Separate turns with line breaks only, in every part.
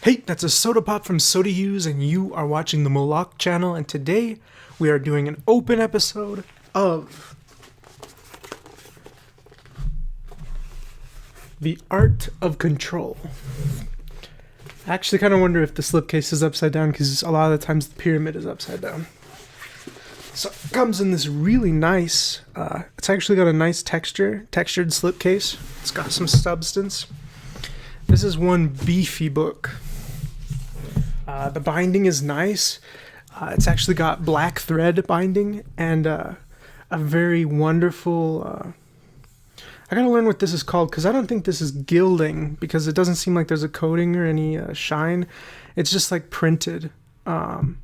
Hey, that's a soda pop from Soda Hughes, and you are watching the MOLOCH channel, and today we are doing an open episode of The Art of Control. I actually kind of wonder if the slipcase is upside down, because a lot of the times the pyramid is upside down. So it comes in this really nice, it's actually got a nice textured slipcase. It's got some substance. This is one beefy book. The binding is nice. It's actually got black thread binding and a very wonderful... I gotta learn what this is called, because I don't think this is gilding, because it doesn't seem like there's a coating or any shine. It's just like printed. And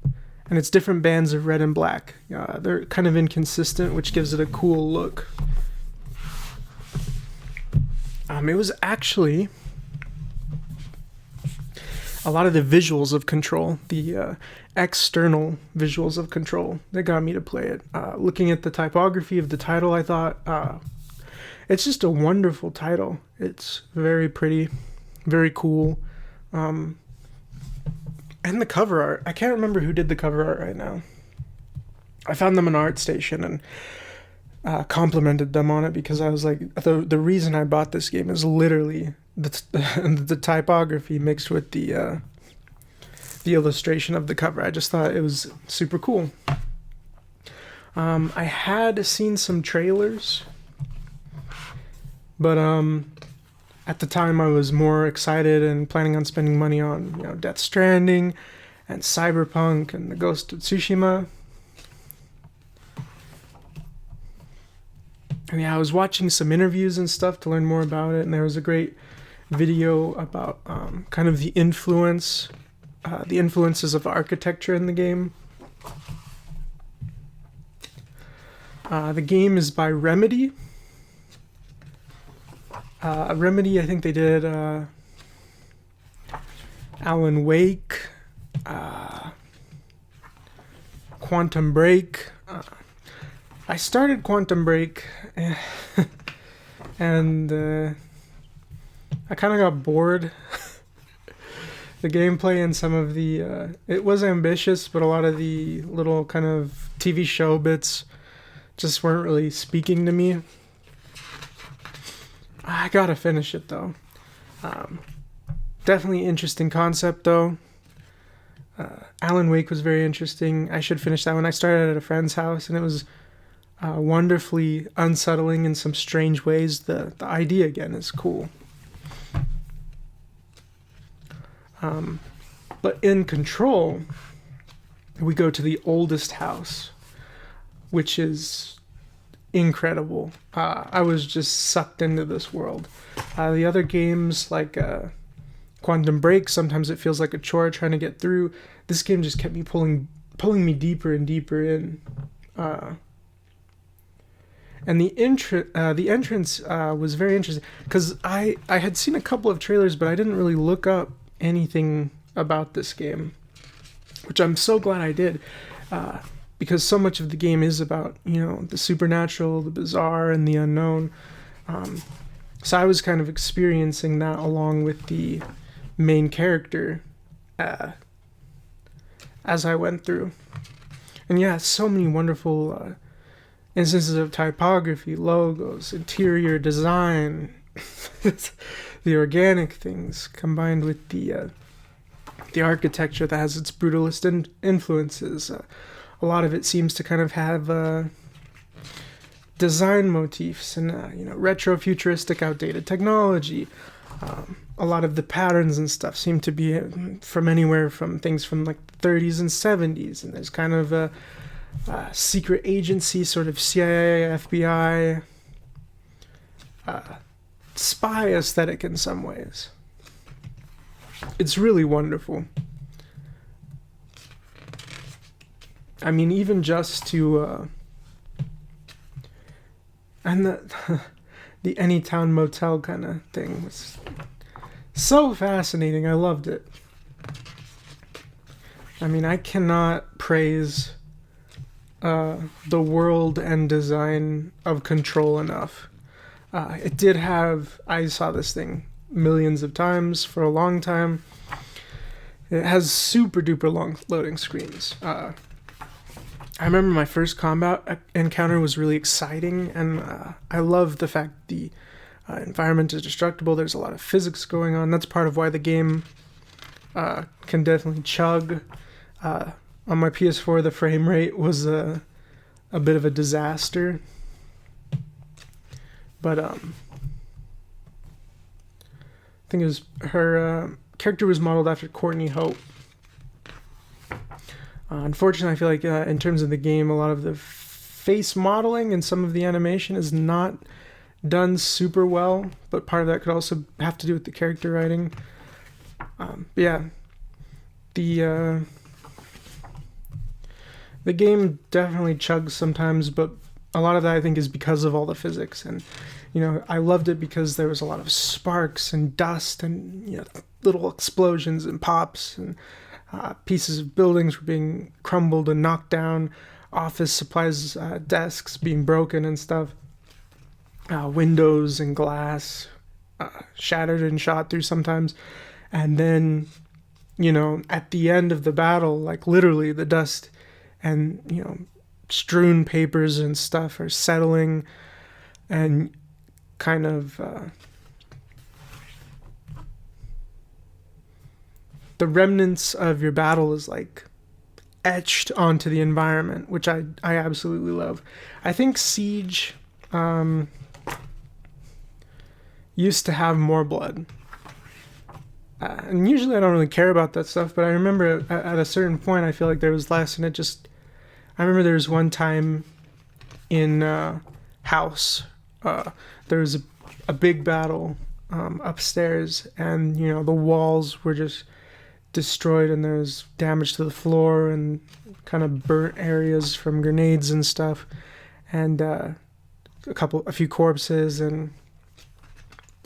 it's different bands of red and black. They're kind of inconsistent, which gives it a cool look. It was actually... a lot of the visuals of Control, the external visuals of Control, that got me to play it. Looking at the typography of the title, I thought, it's just a wonderful title. It's very pretty, very cool. And the cover art, I can't remember who did the cover art right now. I found them on ArtStation and complimented them on it, because I was like, the reason I bought this game is literally the typography mixed with the illustration of the cover. I just thought it was super cool. I had seen some trailers, but at the time I was more excited and planning on spending money on, Death Stranding and Cyberpunk and the Ghost of Tsushima. And yeah, I was watching some interviews and stuff to learn more about it, and there was a great video about kind of the influences of architecture in the game. The game is by Remedy. Remedy, I think they did Alan Wake, Quantum Break. I started Quantum Break, and I kind of got bored. The gameplay and some of the... it was ambitious, but a lot of the little kind of TV show bits just weren't really speaking to me. I gotta finish it, though. Definitely interesting concept, though. Alan Wake was very interesting. I should finish that one. I started at a friend's house, and it was wonderfully unsettling in some strange ways. The idea, again, is cool. But in Control, we go to the oldest house, which is incredible. I was just sucked into this world. The other games, like Quantum Break, sometimes it feels like a chore trying to get through. This game just kept me pulling me deeper and deeper in. And the entrance was very interesting, because I had seen a couple of trailers, but I didn't really look up anything about this game, which I'm so glad I did, because so much of the game is about, the supernatural, the bizarre, and the unknown. So I was kind of experiencing that along with the main character as I went through. And yeah, so many wonderful instances of typography, logos, interior design, the organic things combined with the architecture that has its brutalist influences. A lot of it seems to kind of have design motifs and retro futuristic outdated technology. A lot of the patterns and stuff seem to be from anywhere from things from like the 30s and 70s, and there's kind of a secret agency, sort of CIA, FBI, spy aesthetic in some ways. It's really wonderful. I mean, even just to and the Anytown Motel kind of thing was so fascinating. I loved it. I mean, I cannot praise the world and design of Control enough. It did have... I saw this thing millions of times for a long time. It has super duper long loading screens. I remember my first combat encounter was really exciting, and I love the fact the environment is destructible. There's a lot of physics going on. That's part of why the game can definitely chug. On my PS4, the frame rate was a bit of a disaster. But I think it was her character was modeled after Courtney Hope. Unfortunately, I feel like in terms of the game, a lot of the face modeling and some of the animation is not done super well, but part of that could also have to do with the character writing. Yeah, the game definitely chugs sometimes, but a lot of that I think is because of all the physics. And I loved it because there was a lot of sparks and dust and little explosions and pops, and pieces of buildings were being crumbled and knocked down, office supplies, desks being broken and stuff, windows and glass shattered and shot through sometimes. And then at the end of the battle, like literally the dust and strewn papers and stuff are settling, and kind of the remnants of your battle is like etched onto the environment, which I absolutely love. I think Siege used to have more blood, and usually I don't really care about that stuff, but I remember at a certain point I feel like there was less, and I remember there was one time in House, there was a big battle upstairs, and the walls were just destroyed, and there was damage to the floor and kind of burnt areas from grenades and stuff, and a few corpses, and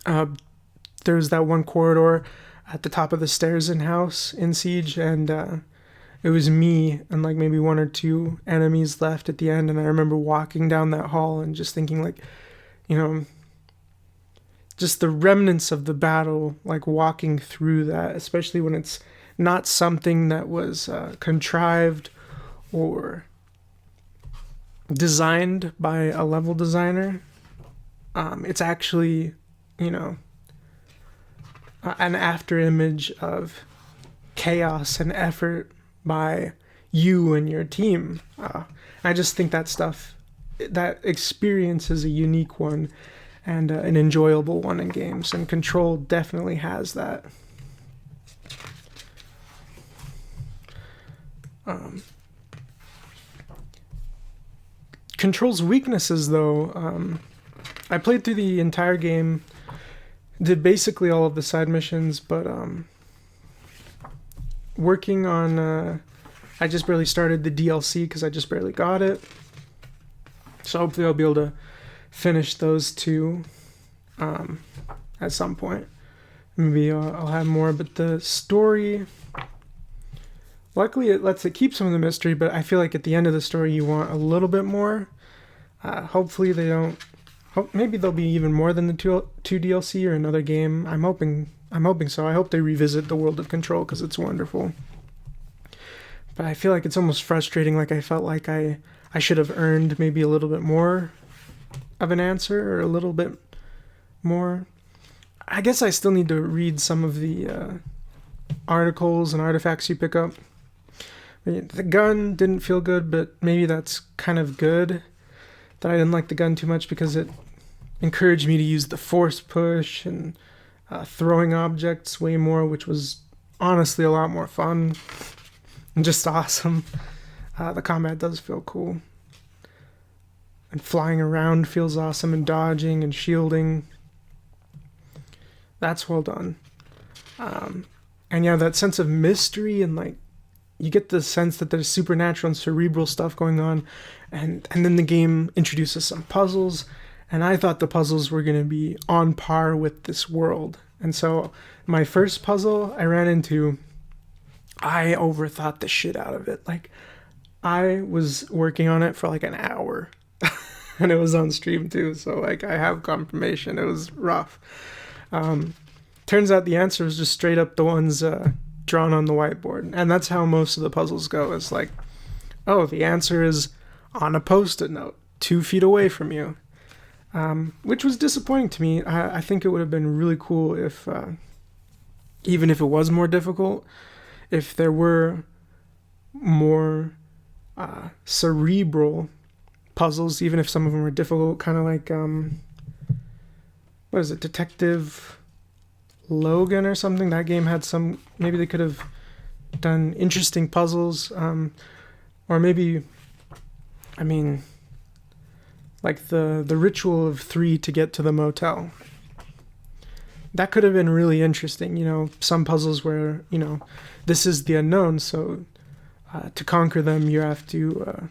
there was that one corridor at the top of the stairs in House in Siege, and it was me and like maybe one or two enemies left at the end. And I remember walking down that hall and just thinking like, just the remnants of the battle, like walking through that, especially when it's not something that was contrived or designed by a level designer. It's actually, an after image of chaos and effort by you and your team. I just think that experience is a unique one and an enjoyable one in games, and Control definitely has that. Control's weaknesses, though, I played through the entire game, did basically all of the side missions, but working on I just barely started the DLC because I just barely got it, so hopefully I'll be able to finish those two at some point. Maybe I'll have more, but the story, luckily it keep some of the mystery, but I feel like at the end of the story you want a little bit more. Hopefully they don't. Maybe there'll be even more than the two DLC or another game. I'm hoping so. I hope they revisit the world of Control because it's wonderful. But I feel like it's almost frustrating. Like I felt like I should have earned maybe a little bit more of an answer, or a little bit more. I guess I still need to read some of the articles and artifacts you pick up. The gun didn't feel good, but maybe that's kind of good that I didn't like the gun too much, because it encouraged me to use the force push and throwing objects way more, which was honestly a lot more fun and just awesome. The combat does feel cool. And flying around feels awesome, and dodging and shielding. That's well done. And yeah, that sense of mystery, and like you get the sense that there's supernatural and cerebral stuff going on, and then the game introduces some puzzles, and I thought the puzzles were going to be on par with this world. And so my first puzzle I ran into, I overthought the shit out of it. Like I was working on it for like an hour and it was on stream too, so like I have confirmation it was rough. Turns out the answer was just straight up the ones drawn on the whiteboard. And that's how most of the puzzles go. It's like, oh, the answer is on a Post-it note 2 feet away from you. Which was disappointing to me. I think it would have been really cool if, even if it was more difficult, if there were more cerebral puzzles, even if some of them were difficult, kind of like, what is it, Detective Logan or something? That game had some, maybe they could have done interesting puzzles, or maybe, I mean, like the ritual of 3 to get to the motel. That could have been really interesting, you know, some puzzles where, you know, this is the unknown, so to conquer them you have to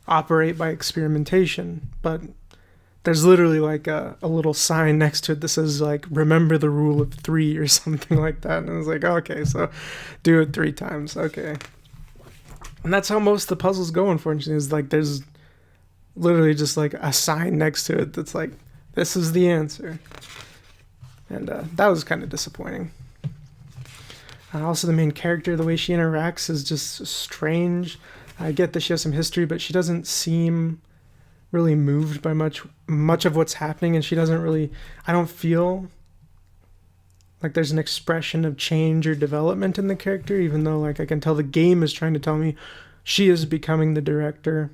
operate by experimentation, but there's literally like a little sign next to it that says like, remember the rule of 3 or something like that. And I was like, okay, so do it 3 times. Okay. And that's how most of the puzzles go, unfortunately, is like, there's literally just like a sign next to it that's like, this is the answer. And that was kind of disappointing. Also, the main character, the way she interacts is just strange. I get that she has some history, but she doesn't seem really moved by much of what's happening, and she doesn't really, I don't feel like there's an expression of change or development in the character, even though like I can tell the game is trying to tell me she is becoming the director.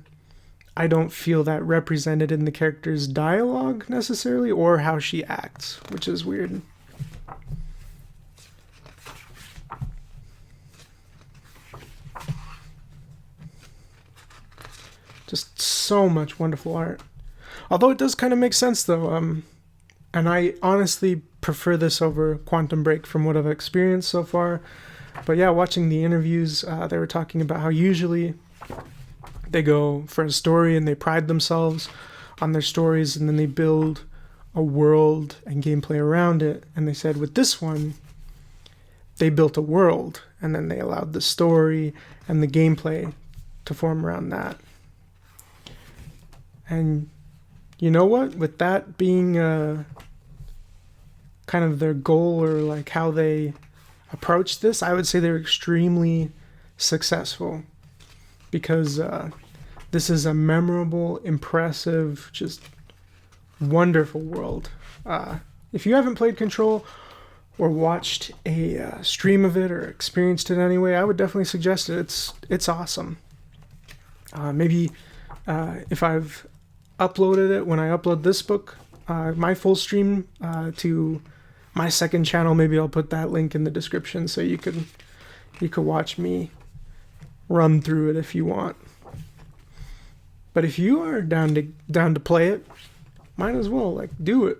I don't feel that represented in the character's dialogue necessarily, or how she acts, which is weird. Just so much wonderful art. Although it does kind of make sense though, and I honestly prefer this over Quantum Break from what I've experienced so far. But yeah, watching the interviews, they were talking about how usually they go for a story and they pride themselves on their stories, and then they build a world and gameplay around it. And they said with this one, they built a world and then they allowed the story and the gameplay to form around that. And you know what? With that being kind of their goal, or like how they approached this, I would say they're extremely successful, because this is a memorable, impressive, just wonderful world. If you haven't played Control or watched a stream of it or experienced it anyway, I would definitely suggest it. It's awesome. Maybe if I've uploaded it, when I upload this book, my full stream to my second channel, maybe I'll put that link in the description so you could watch me run through it if you want. But if you are down to play it, might as well like do it.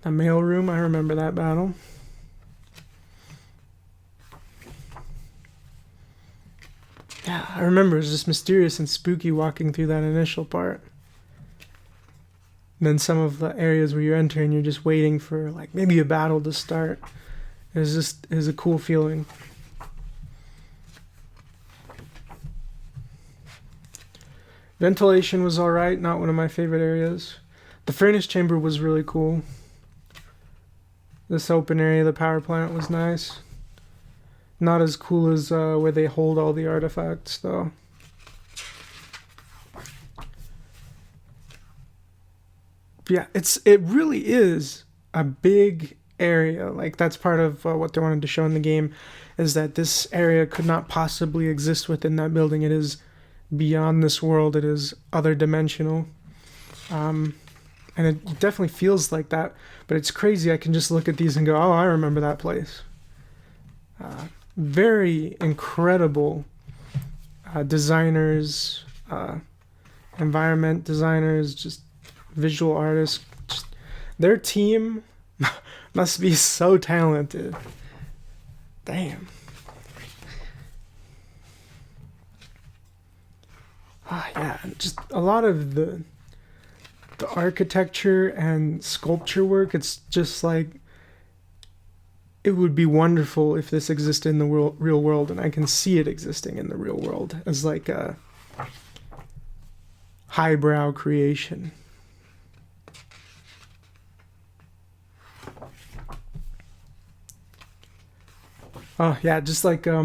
The mailroom, I remember that battle. Yeah, I remember it was just mysterious and spooky walking through that initial part. And then some of the areas where you're entering, you're just waiting for like maybe a battle to start. It was a cool feeling. Ventilation was alright, not one of my favorite areas. The furnace chamber was really cool. This open area, the power plant, was nice. Not as cool as where they hold all the artifacts, though. Yeah, it really is a big area. Like, that's part of what they wanted to show in the game, is that this area could not possibly exist within that building. It is beyond this world. It is other dimensional. And it definitely feels like that. But it's crazy. I can just look at these and go, oh, I remember that place. Very incredible designers, environment designers, just visual artists. Just, their team must be so talented. Damn. Yeah, just a lot of the architecture and sculpture work. It's just like, it would be wonderful if this existed in the real world, and I can see it existing in the real world as like a highbrow creation. Oh yeah, just like I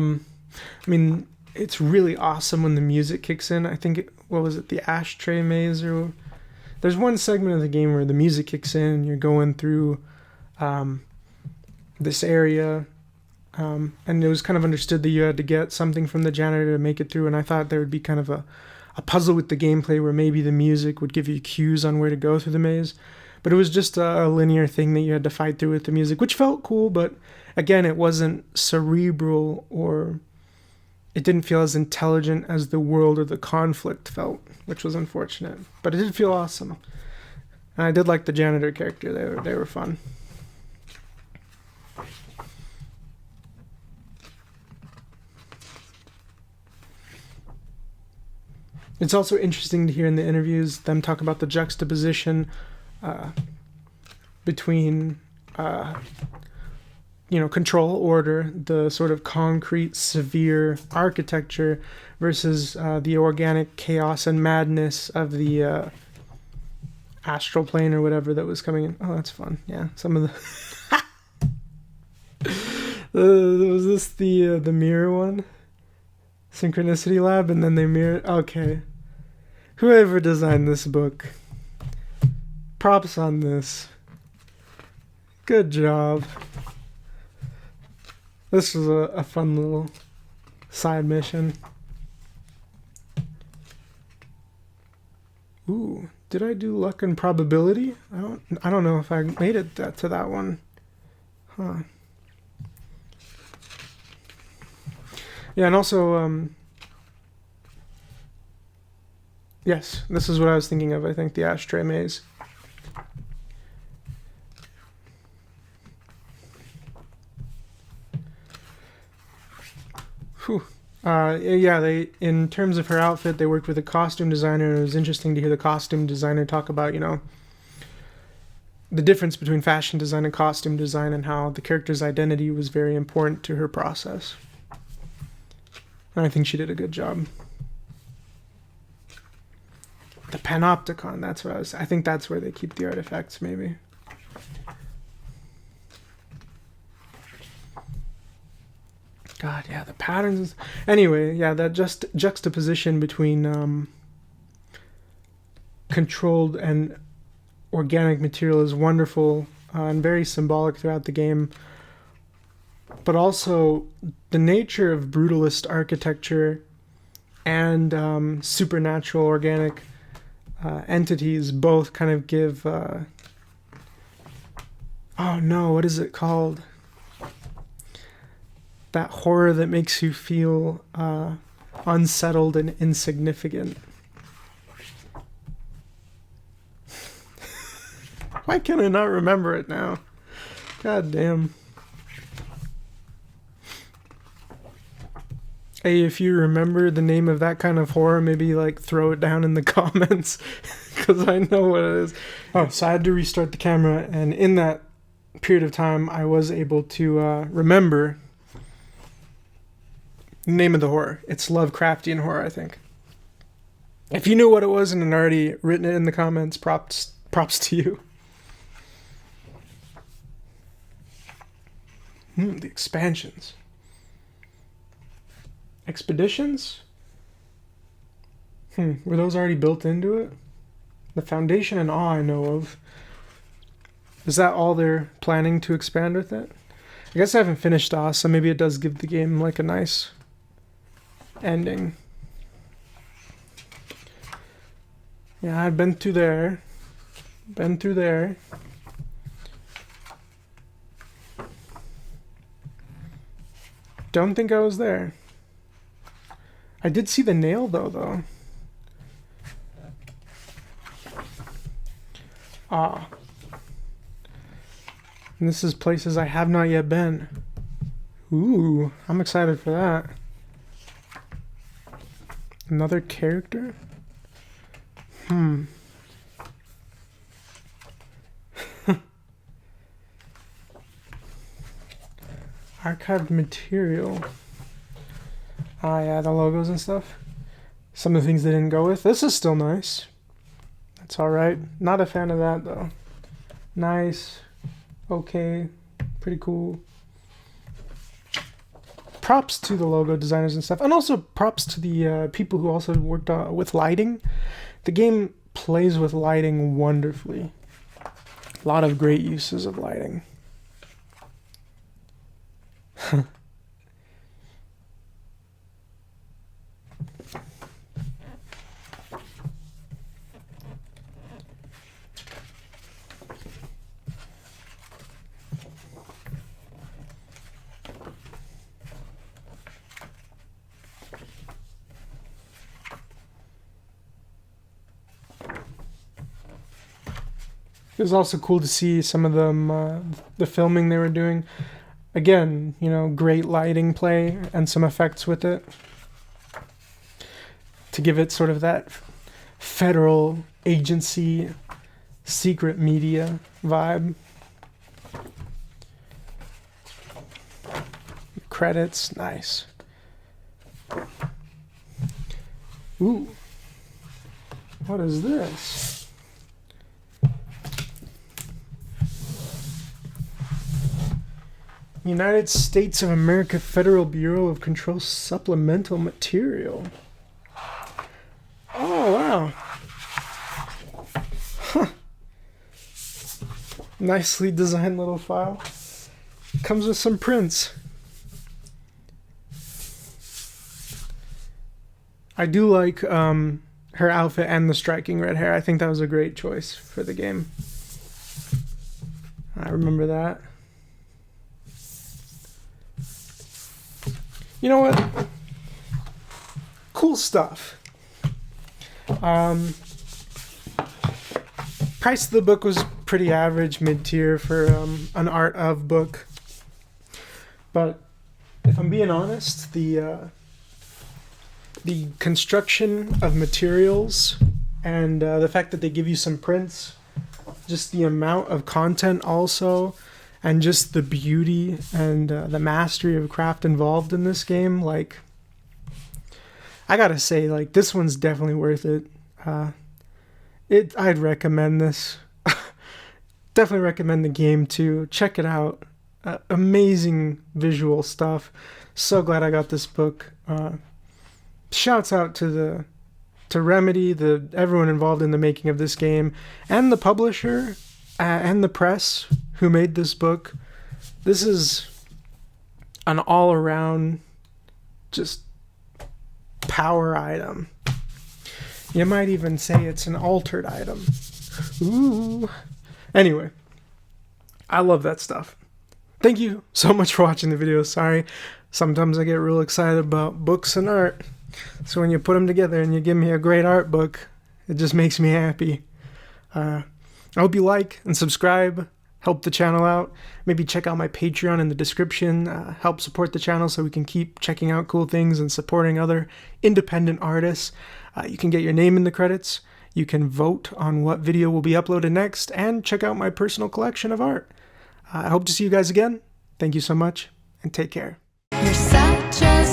mean, it's really awesome when the music kicks in. I think what was it, the ashtray maze, or there's one segment of the game where the music kicks in and you're going through this area, and it was kind of understood that you had to get something from the janitor to make it through. And I thought there would be kind of a puzzle with the gameplay where maybe the music would give you cues on where to go through the maze. But it was just a linear thing that you had to fight through with the music, which felt cool, but again, it wasn't cerebral, or it didn't feel as intelligent as the world or the conflict felt, which was unfortunate. But it did feel awesome. And I did like the janitor character. They were fun. It's also interesting to hear in the interviews them talk about the juxtaposition between control, order, the sort of concrete, severe architecture, versus the organic chaos and madness of the astral plane or whatever that was coming in. Oh, that's fun. Yeah, some of the was this the mirror one, Synchronicity Lab, and then they mirrored. Okay, whoever designed this book, props on this. Good job. This was a fun little side mission. Ooh, did I do luck and probability? I don't know if I made it to that one. Huh. Yeah, and also yes, this is what I was thinking of. I think the ashtray maze. Whew. Yeah, they, in terms of her outfit, they worked with a costume designer, and it was interesting to hear the costume designer talk about, the difference between fashion design and costume design, and how the character's identity was very important to her process. And I think she did a good job. The Panopticon, I think that's where they keep the artifacts, maybe. God, yeah, the patterns. Anyway, yeah, that juxtaposition between controlled and organic material is wonderful and very symbolic throughout the game. But also, the nature of brutalist architecture and supernatural organic entities both kind of give. Oh no, what is it called? That horror that makes you feel unsettled and insignificant. Why can I not remember it now? God damn. Hey, if you remember the name of that kind of horror, maybe throw it down in the comments, because I know what it is. Oh, so I had to restart the camera, and in that period of time, I was able to remember the name of the horror. It's Lovecraftian horror, I think. If you knew what it was and had already written it in the comments, props to you. The expansions. Expeditions? Were those already built into it? The Foundation and Awe I know of. Is that all they're planning to expand with it? I guess I haven't finished Awe, so maybe it does give the game a nice ending. Yeah, I've been through there. Don't think I was there. I did see the nail though. Ah. And this is places I have not yet been. Ooh, I'm excited for that. Another character? Archived material. Ah, yeah, the logos and stuff. Some of the things they didn't go with. This is still nice. That's alright. Not a fan of that, though. Nice. Okay. Pretty cool. props to the logo designers and stuff, and also props to the people who also worked with lighting. The game plays with lighting wonderfully. A lot of great uses of lighting. It was also cool to see some of them, the filming they were doing. Again, you know, great lighting play and some effects with it to give it sort of that federal agency, secret media vibe. Credits, nice. Ooh, what is this? United States of America Federal Bureau of Control supplemental material. Oh, wow. Huh. Nicely designed little file. Comes with some prints. I do like her outfit and the striking red hair. I think that was a great choice for the game. I remember that. You know what? Cool stuff. Price of the book was pretty average, mid-tier for an art of book. But if I'm being honest, the construction of materials and the fact that they give you some prints, just the amount of content also, and just the beauty and the mastery of craft involved in this game, like, I gotta say, like, this one's definitely worth it. I'd recommend this. Definitely recommend the game too. Check it out. Amazing visual stuff. So glad I got this book. Shouts out to Remedy, everyone involved in the making of this game, and the publisher and the press who made this book. This is an all-around just power item. You might even say it's an altered item. Ooh. Anyway, I love that stuff. Thank you so much for watching the video. Sorry, sometimes I get real excited about books and art. So when you put them together and you give me a great art book, it just makes me happy. I hope you like and subscribe. Help the channel out. Maybe check out my Patreon in the description. Help support the channel so we can keep checking out cool things and supporting other independent artists. You can get your name in the credits. You can vote on what video will be uploaded next, and check out my personal collection of art. I hope to see you guys again. Thank you so much, and take care. You're such a